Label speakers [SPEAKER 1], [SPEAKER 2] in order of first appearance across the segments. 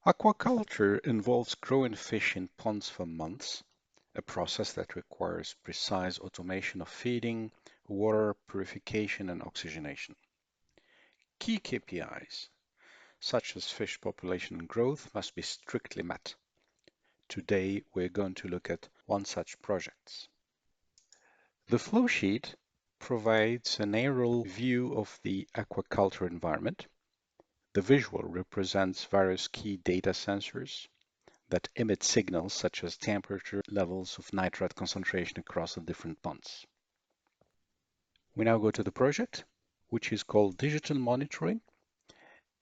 [SPEAKER 1] Aquaculture involves growing fish in ponds for months, a process that requires precise automation of feeding, water purification, and oxygenation. Key KPIs, such as fish population and growth, must be strictly met. Today, we're going to look at one such project. The flow sheet provides an aerial view of the aquaculture environment. The visual represents various key data sensors that emit signals such as temperature, levels of nitrate concentration across the different ponds. We now go to the project, which is called Digital Monitoring,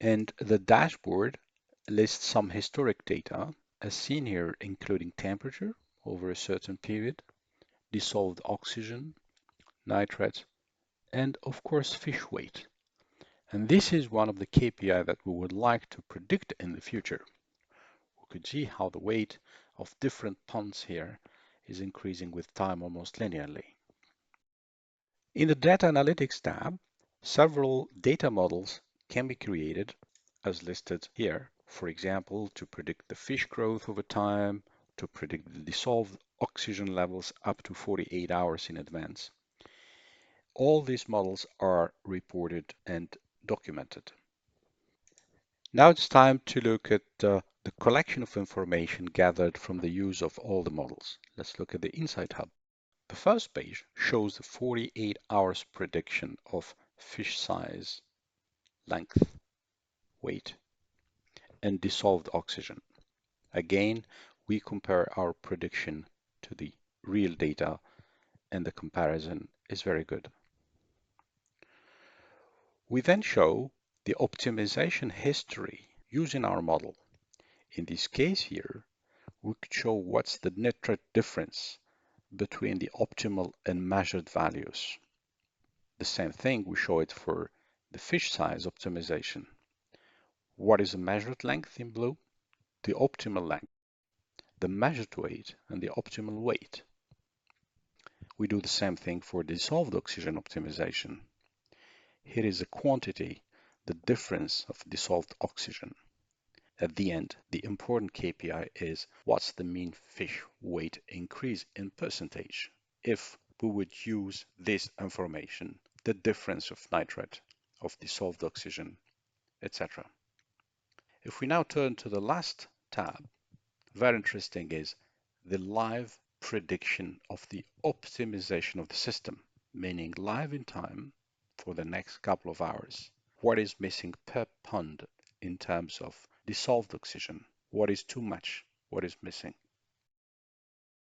[SPEAKER 1] and the dashboard lists some historic data, as seen here, including temperature over a certain period, dissolved oxygen, nitrate, and of course fish weight. And this is one of the KPI that we would like to predict in the future. We could see how the weight of different ponds here is increasing with time almost linearly. In the Data Analytics tab, several data models can be created as listed here. For example, to predict the fish growth over time, to predict the dissolved oxygen levels up to 48 hours in advance. All these models are reported and documented. Now it's time to look at the collection of information gathered from the use of all the models. Let's look at the Insight Hub. The first page shows the 48 hours prediction of fish size, length, weight, and dissolved oxygen. Again, we compare our prediction to the real data, and the comparison is very good. We then show the optimization history using our model. In this case here, we could show what's the nitrate difference between the optimal and measured values. The same thing, we show it for the fish size optimization. What is the measured length in blue? The optimal length, the measured weight, and the optimal weight. We do the same thing for dissolved oxygen optimization. Here is a quantity, the difference of dissolved oxygen. At the end, the important KPI is what's the mean fish weight increase in percentage if we would use this information, the difference of nitrate, of dissolved oxygen, etc. If we now turn to the last tab, very interesting is the live prediction of the optimization of the system, meaning live in time for the next couple of hours. What is missing per pond in terms of dissolved oxygen? What is too much? What is missing?